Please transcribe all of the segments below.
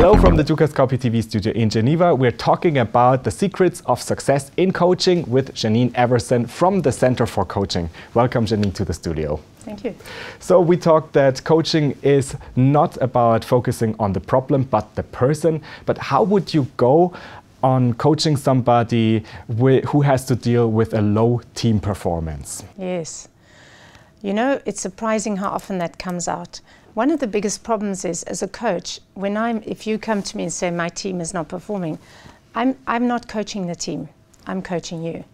Hello from the Dukascopy TV studio in Geneva. We're talking about the secrets of success in coaching with Janine Everson from the Center for Coaching. Welcome, Janine, to the studio. Thank you. So we talked that coaching is not about focusing on the problem, but the person. But how would you go on coaching somebody who has to deal with a low team performance? Yes. You know, it's surprising how often that comes out. One of the biggest problems is, as a coach, if you come to me and say my team is not performing, I'm not coaching the team, I'm coaching you.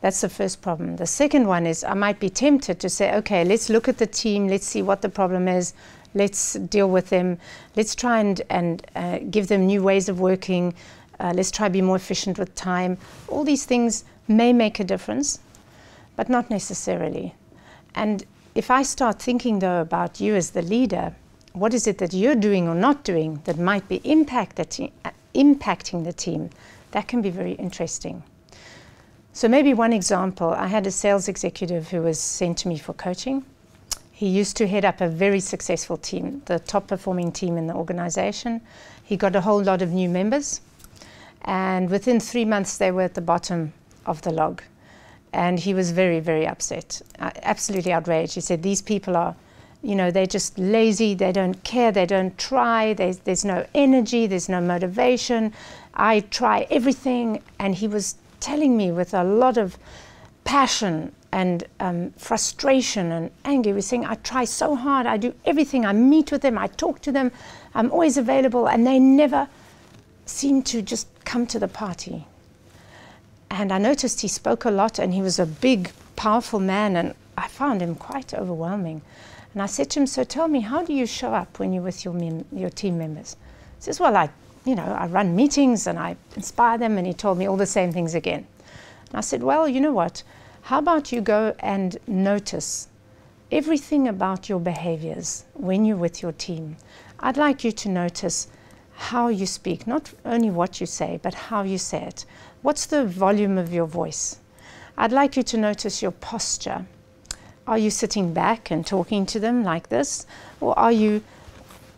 That's the first problem. The second one is I might be tempted to say, okay, let's look at the team, let's see what the problem is, let's deal with them, let's try and give them new ways of working, let's try to be more efficient with time. All these things may make a difference, but not necessarily. And if I start thinking, though, about you as the leader, what is it that you're doing or not doing that might be impacting the team, that can be very interesting. So maybe one example, I had a sales executive who was sent to me for coaching. He used to head up a very successful team, the top performing team in the organization. He got a whole lot of new members, and within 3 months they were at the bottom of the log. And he was very, very upset, absolutely outraged. He said, these people are, you know, they're just lazy, they don't care, they don't try, there's no energy, there's no motivation. I try everything. And he was telling me with a lot of passion and frustration and anger. He was saying, I try so hard, I do everything, I meet with them, I talk to them, I'm always available, and they never seem to just come to the party. And I noticed he spoke a lot, and he was a big, powerful man, and I found him quite overwhelming. And I said to him, so tell me, how do you show up when you're with your team members? He says, well, I run meetings and I inspire them, and he told me all the same things again. And I said, well, you know what? How about you go and notice everything about your behaviors when you're with your team? I'd like you to notice how you speak, not only what you say, but how you say it. What's the volume of your voice? I'd like you to notice your posture. Are you sitting back and talking to them like this? Or are you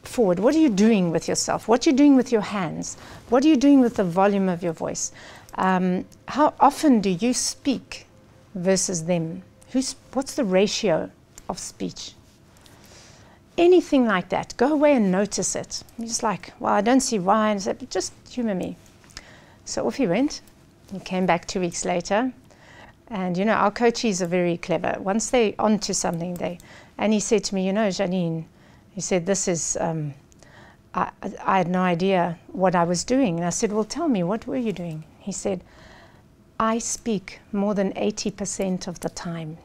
forward? What are you doing with yourself? What are you doing with your hands? What are you doing with the volume of your voice? How often do you speak versus them? What's the ratio of speech? Anything like that, go away and notice it. You're just like, well, I don't see why. And I said, just humor me. So off he went. He came back 2 weeks later. And, you know, our coaches are very clever. Once they're onto something, and he said to me, you know, Janine, he said, this is, I had no idea what I was doing. And I said, well, tell me, what were you doing? He said, I speak more than 80% of the time.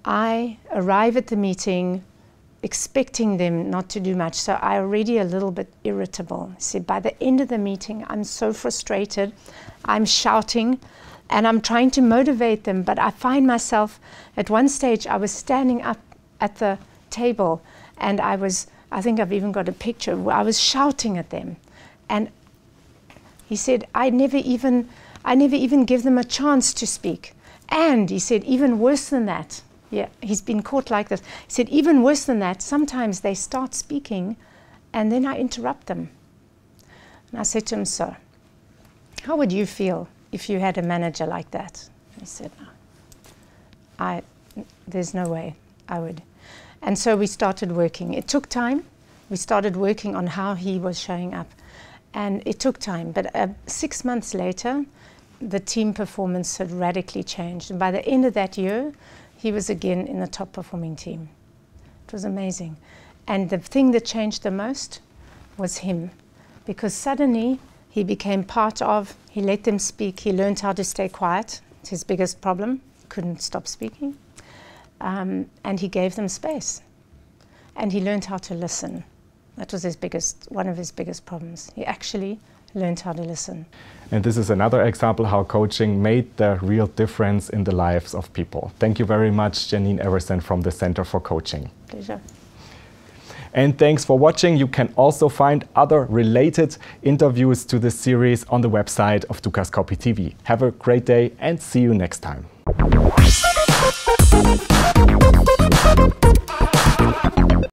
I arrive at the meeting expecting them not to do much, so I'm already a little bit irritable. He said, by the end of the meeting, I'm so frustrated, I'm shouting, and I'm trying to motivate them, but I find myself, at one stage, I was standing up at the table, and I think I've even got a picture, where I was shouting at them. And he said, I never even give them a chance to speak. And he said, even worse than that, yeah, he's been caught like this. He said, even worse than that, sometimes they start speaking and then I interrupt them. And I said to him, so, how would you feel if you had a manager like that? He said, no, there's no way I would. And so we started working. It took time. We started working on how he was showing up. And it took time, but 6 months later, the team performance had radically changed. And by the end of that year, he was again in the top performing team. It was amazing. And the thing that changed the most was him, because suddenly he became part of, he let them speak, he learned how to stay quiet. It's his biggest problem, couldn't stop speaking. And he gave them space. And he learned how to listen. That was one of his biggest problems. He actually learned how to listen. And this is another example how coaching made the real difference in the lives of people. Thank you very much, Janine Everson from the Center for Coaching. Pleasure. And thanks for watching. You can also find other related interviews to this series on the website of Dukascopy TV. Have a great day and see you next time.